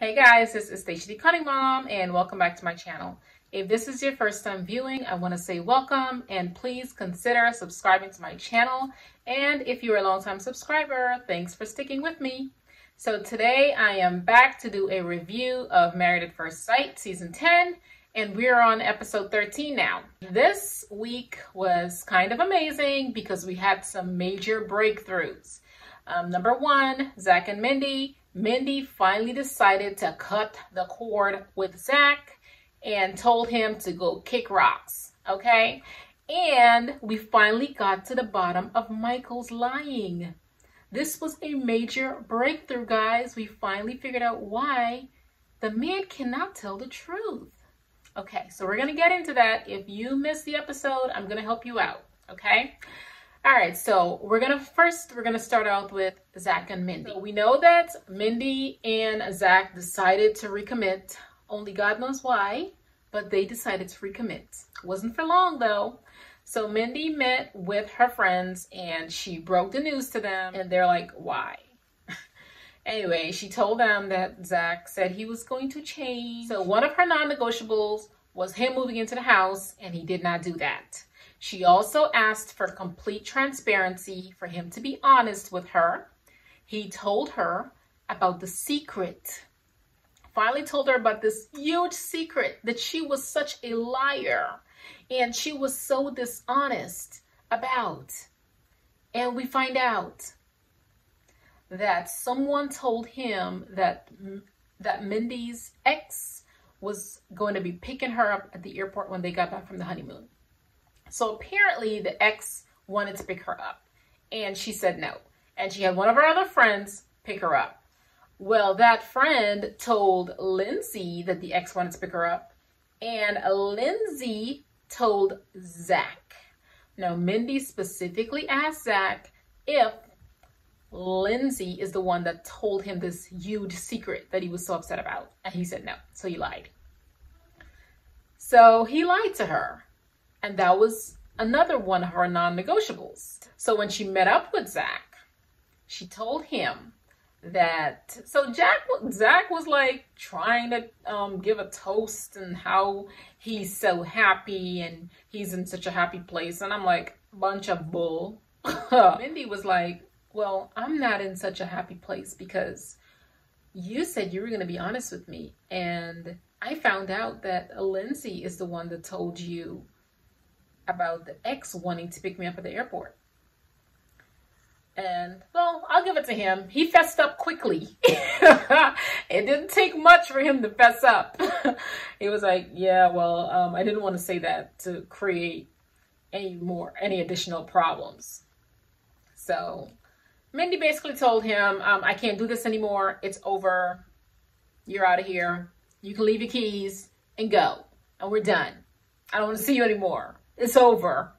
Hey guys, this is Stacy the Cunning Mom and welcome back to my channel. If this is your first time viewing, I want to say welcome and please consider subscribing to my channel. And if you're a long-time subscriber, thanks for sticking with me. So today I am back to do a review of Married at First Sight Season 10 and we're on episode 13 now. This week was kind of amazing because we had some major breakthroughs. Number one, Zach and Mindy. Mindy finally decided to cut the cord with Zach and told him to go kick rocks, okay? And we finally got to the bottom of Michael's lying. This was a major breakthrough, guys. We finally figured out why the man cannot tell the truth. Okay, so we're gonna get into that. If you missed the episode, I'm gonna help you out, okay? All right, so we're gonna start out with Zach and Mindy. So we know that Mindy and Zach decided to recommit. Only God knows why, but they decided to recommit. Wasn't for long though. So Mindy met with her friends and she broke the news to them and they're like, why? Anyway, she told them that Zach said he was going to change. So one of her non-negotiables was him moving into the house and he did not do that. She also asked for complete transparency, for him to be honest with her. He told her about the secret. Finally told her about this huge secret that she was such a liar and she was so dishonest about. And we find out that someone told him that Mindy's ex was going to be picking her up at the airport when they got back from the honeymoon. So apparently the ex wanted to pick her up and she said no. And she had one of her other friends pick her up. Well, that friend told Lindsay that the ex wanted to pick her up and Lindsay told Zach. Now, Mindy specifically asked Zach if Lindsay is the one that told him this huge secret that he was so upset about. And he said no, so he lied. So he lied to her. And that was another one of her non-negotiables. So when she met up with Zach, she told him that, so Zach was like trying to give a toast and how he's so happy and he's in such a happy place. And I'm like, bunch of bull. Mindy was like, well, I'm not in such a happy place because you said you were going to be honest with me. And I found out that Lindsay is the one that told you about the ex wanting to pick me up at the airport. And well, I'll give it to him. He fessed up quickly. It didn't take much for him to fess up. He was like, yeah, well, I didn't want to say that to create any additional problems. So Mindy basically told him, I can't do this anymore. It's over. You're out of here. You can leave your keys and go. And we're done. I don't want to see you anymore. It's over.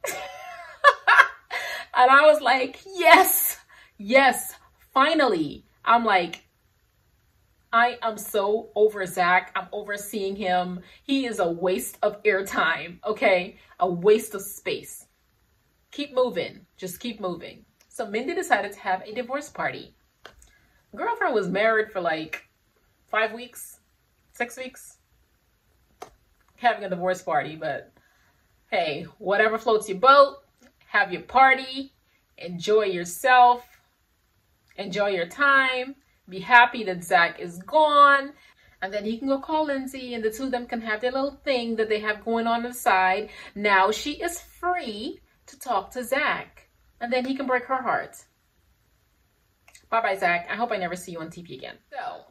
And I was like, yes, finally. I'm like, I am so over Zach. I'm over seeing him. He is a waste of airtime, okay? A waste of space. Keep moving. Just keep moving. So Mindy decided to have a divorce party. Girlfriend was married for like 5 weeks, 6 weeks. Having a divorce party, but hey, whatever floats your boat, have your party, enjoy yourself, enjoy your time, be happy that Zach is gone, and then he can go call Lindsay and the two of them can have their little thing that they have going on the side. Now she is free to talk to Zach, and then he can break her heart. Bye-bye, Zach. I hope I never see you on TV again. So,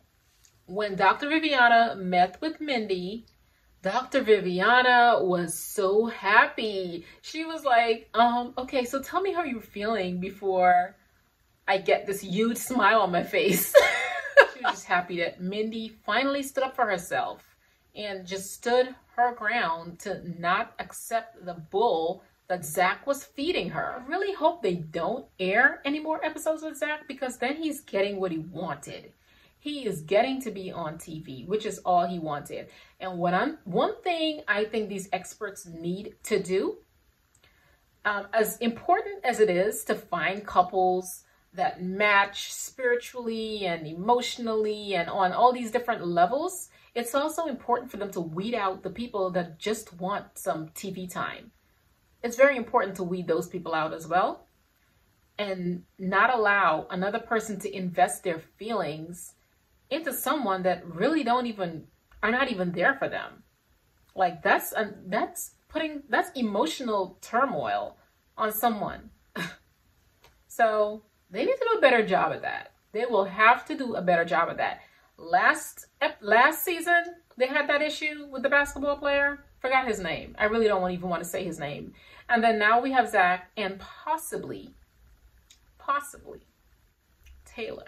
when Dr. Viviana met with Mindy, Dr. Viviana was so happy. She was like, okay, so tell me how you're feeling before I get this huge smile on my face. She was just happy that Mindy finally stood up for herself and just stood her ground to not accept the bull that Zach was feeding her. I really hope they don't air any more episodes with Zach because then he's getting what he wanted. He is getting to be on TV, which is all he wanted. And one thing I think these experts need to do, as important as it is to find couples that match spiritually and emotionally and on all these different levels, it's also important for them to weed out the people that just want some TV time. It's very important to weed those people out as well, and not allow another person to invest their feelings into someone that really are not even there for them. Like that's emotional turmoil on someone. So they need to do a better job at that. They will have to do a better job at that. Last season, they had that issue with the basketball player. Forgot his name. I really don't even want to say his name. And then now we have Zach and possibly Taylor.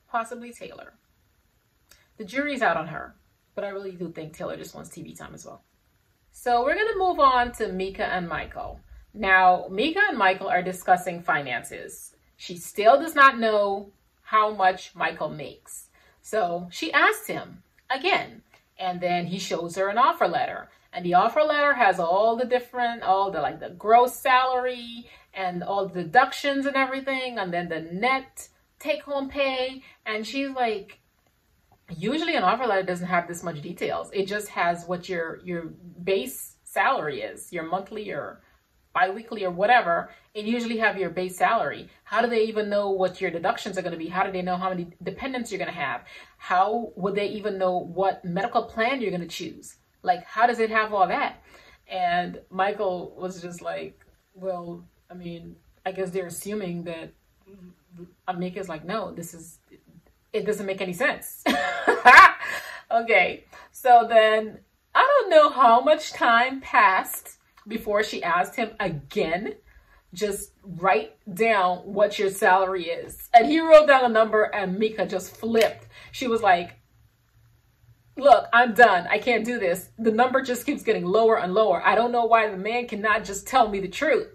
Possibly Taylor. The jury's out on her, but I really do think Taylor just wants TV time as well. So we're going to move on to Mika and Michael. Now, Mika and Michael are discussing finances. She still does not know how much Michael makes. So she asked him again, and then he shows her an offer letter. And the offer letter has all the gross salary and all the deductions and everything, and then the net take-home pay. And she's like, usually an offer letter doesn't have this much details. It just has what your base salary is, your monthly or bi-weekly or whatever. It usually have your base salary. How do they even know what your deductions are going to be? How do they know how many dependents you're going to have? How would they even know what medical plan you're going to choose? Like, how does it have all that? And Michael was just like, well, I mean, I guess they're assuming that Amika's like, no, it doesn't make any sense. Okay. So then I don't know how much time passed before she asked him again, just write down what your salary is. And he wrote down a number and Mika just flipped. She was like, look, I'm done. I can't do this. The number just keeps getting lower and lower. I don't know why the man cannot just tell me the truth.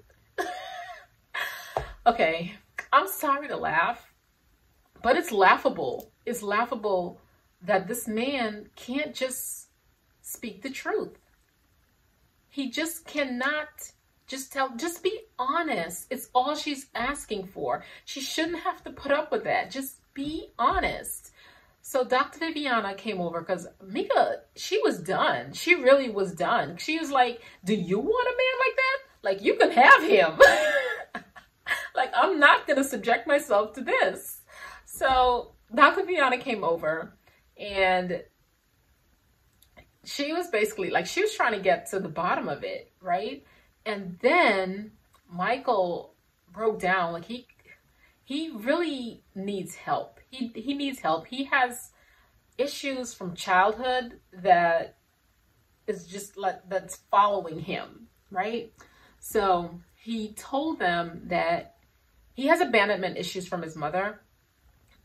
Okay, I'm sorry to laugh, but it's laughable. It's laughable that this man can't just speak the truth. He just cannot just be honest. It's all she's asking for. She shouldn't have to put up with that. Just be honest. So Dr. Viviana came over because Mika, she was done. She really was done. She was like, do you want a man like that? Like, you can have him. Like, I'm not going to subject myself to this. So Dr. Viviana came over and she was basically like, she was trying to get to the bottom of it, right? And then Michael broke down. Like, he really needs help. He needs help. He has issues from childhood that is just like, that's following him, right? So he told them that he has abandonment issues from his mother.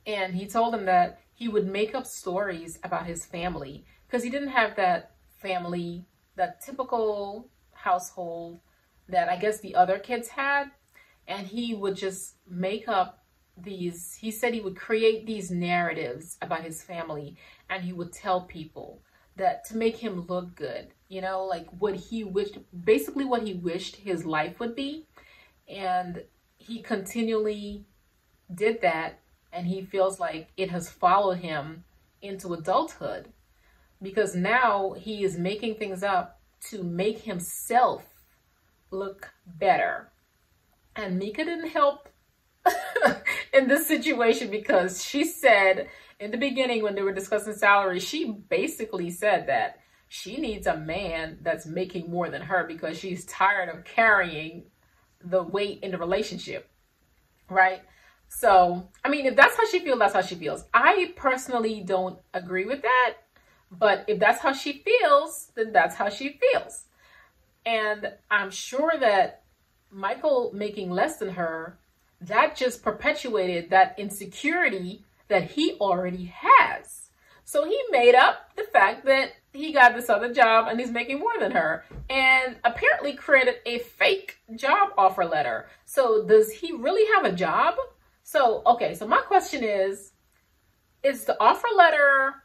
And he told them that he would make up stories about his family because he didn't have that family, that typical household that I guess the other kids had. And he would just make up these, he said he would create these narratives about his family, and he would tell people that to make him look good, you know, like what he wished, basically what he wished his life would be. And he continually did that, and he feels like it has followed him into adulthood because now he is making things up to make himself look better. And Mika didn't help in this situation because she said in the beginning when they were discussing salary, she basically said that she needs a man that's making more than her because she's tired of carrying the weight in the relationship, right? So, I mean, if that's how she feels, that's how she feels. I personally don't agree with that, but if that's how she feels, then that's how she feels. And I'm sure that Michael making less than her, that just perpetuated that insecurity that he already has. So he made up the fact that he got this other job and he's making more than her, and apparently created a fake job offer letter. So does he really have a job? So, okay, so my question is the offer letter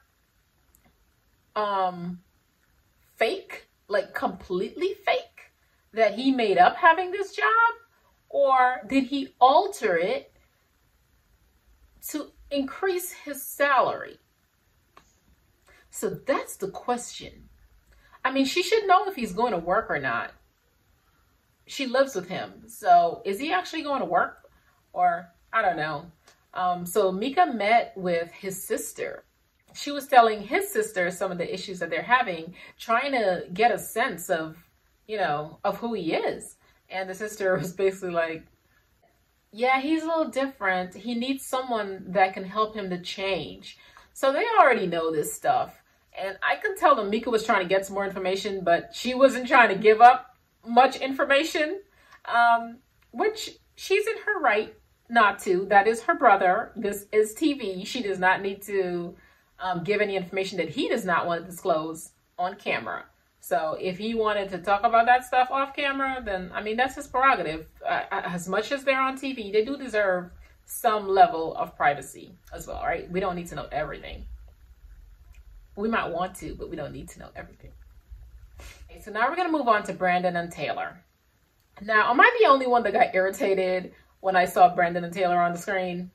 fake, like completely fake, that he made up having this job? Or did he alter it to increase his salary. So that's the question. I mean, she should know if he's going to work or not. She lives with him. So is he actually going to work? Or I don't know. So Mika met with his sister. She was telling his sister some of the issues that they're having, trying to get a sense of, you know, of who he is. And the sister was basically like, yeah, he's a little different. He needs someone that can help him to change. So they already know this stuff. And I can tell that Mika was trying to get some more information, but she wasn't trying to give up much information, which she's in her right not to. That is her brother. This is TV. She does not need to give any information that he does not want to disclose on camera. So if he wanted to talk about that stuff off camera, then, I mean, that's his prerogative. As much as they're on TV, they do deserve some level of privacy as well, right? We don't need to know everything. We might want to, but we don't need to know everything. Okay, so now we're going to move on to Brandon and Taylor. Now, am I the only one that got irritated when I saw Brandon and Taylor on the screen?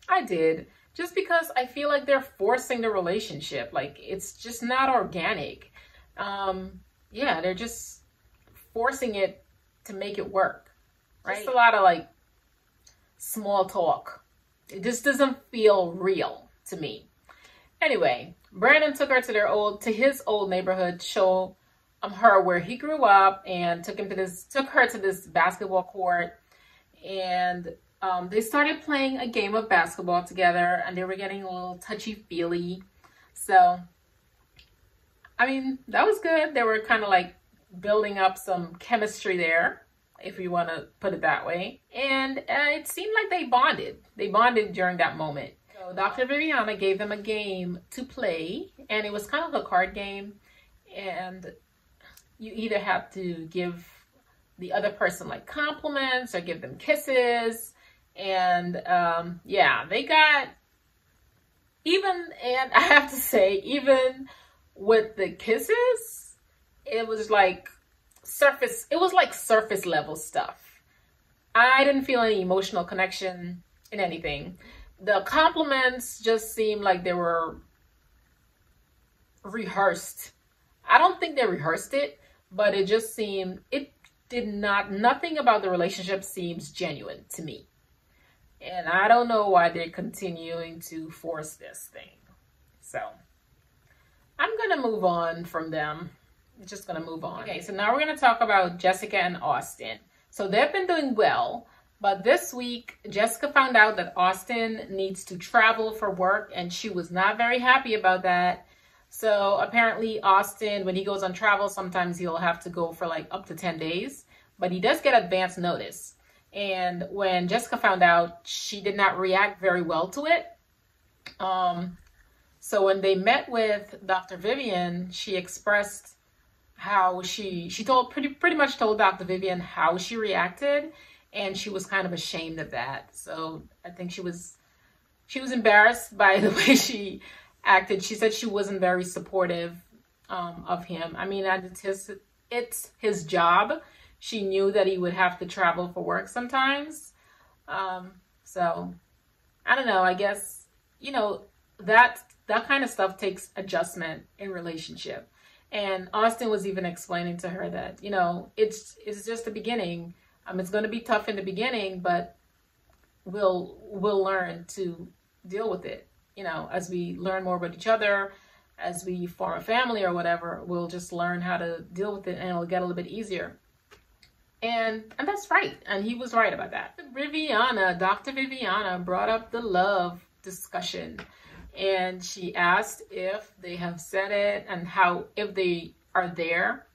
I did. Just because I feel like they're forcing the relationship. Like, it's just not organic. Yeah, they're just forcing it to make it work, right? Just a lot of like small talk. It just doesn't feel real to me. Anyway, Brandon took her to his old neighborhood, show her where he grew up, and took her to this basketball court, and they started playing a game of basketball together, and they were getting a little touchy-feely. So, I mean, that was good. They were kind of like building up some chemistry there, if you want to put it that way. And it seemed like they bonded. They bonded during that moment. So Dr. Viviana gave them a game to play, and it was kind of a card game. And you either have to give the other person like compliments or give them kisses. And yeah, they got even, and I have to say, even with the kisses, it was like surface level stuff. I didn't feel any emotional connection in anything. The compliments just seemed like they were rehearsed. I don't think they rehearsed it, but it just seemed, nothing about the relationship seems genuine to me. And I don't know why they're continuing to force this thing. So I'm going to move on from them. I'm just going to move on. Okay, so now we're going to talk about Jessica and Austin. So they've been doing well, but this week, Jessica found out that Austin needs to travel for work, and she was not very happy about that. So apparently Austin, when he goes on travel, sometimes he'll have to go for like up to 10 days, but he does get advance notice. And when Jessica found out, she did not react very well to it. So when they met with Dr. Vivian, she expressed how she pretty much told Dr. Vivian how she reacted, and she was kind of ashamed of that. So I think she was embarrassed by the way she acted. She said she wasn't very supportive of him. I mean, it's his job. She knew that he would have to travel for work sometimes. So I don't know, I guess, you know, that kind of stuff takes adjustment in relationship. And Austin was even explaining to her that, you know, it's just the beginning. It's going to be tough in the beginning, but we'll learn to deal with it. You know, as we learn more about each other, as we form a family or whatever, we'll just learn how to deal with it, and it'll get a little bit easier. And that's right. And he was right about that. Dr. Viviana brought up the love discussion. And she asked if they have said it and if they are there.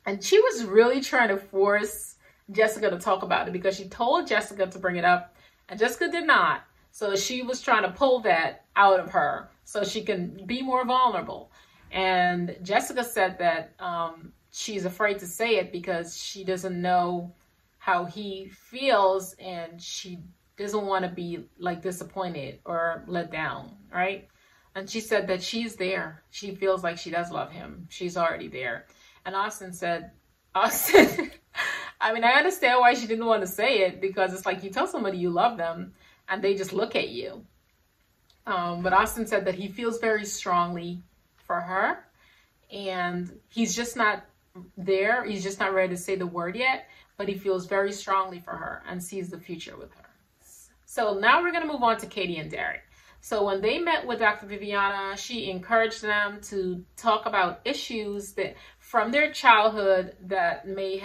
And she was really trying to force Jessica to talk about it, because she told Jessica to bring it up and Jessica did not. So she was trying to pull that out of her so she can be more vulnerable. And Jessica said that she's afraid to say it because she doesn't know how he feels, and she doesn't want to be like disappointed or let down, right? And she said that she's there. She feels like she does love him. She's already there. And Austin said, I mean, I understand why she didn't want to say it, because it's like you tell somebody you love them and they just look at you. But Austin said that he feels very strongly for her, and he's just not there. He's just not ready to say the word yet, but he feels very strongly for her and sees the future with her. So now we're going to move on to Katie and Derek. So when they met with Dr. Viviana, she encouraged them to talk about issues that from their childhood that may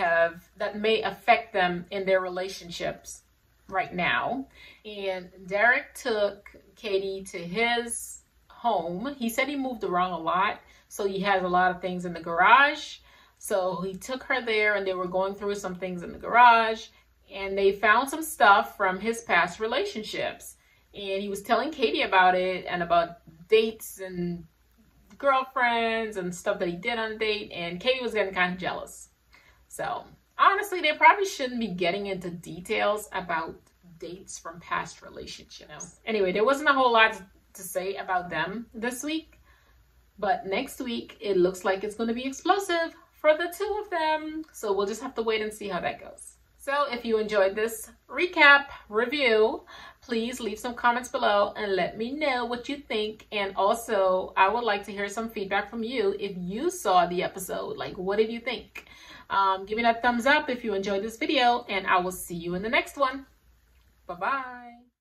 affect them in their relationships right now. And Derek took Katie to his home. He said he moved around a lot, so he has a lot of things in the garage. So he took her there, and they were going through some things in the garage, and they found some stuff from his past relationships. And he was telling Katie about it and about dates and girlfriends and stuff that he did on a date, and Katie was getting kind of jealous. So honestly, they probably shouldn't be getting into details about dates from past relationships. Anyway, there wasn't a whole lot to say about them this week, but next week it looks like it's going to be explosive for the two of them. So we'll just have to wait and see how that goes. So if you enjoyed this recap review, please leave some comments below and let me know what you think. And also, I would like to hear some feedback from you if you saw the episode. Like, what did you think? Give me that thumbs up if you enjoyed this video, and I will see you in the next one. Bye-bye.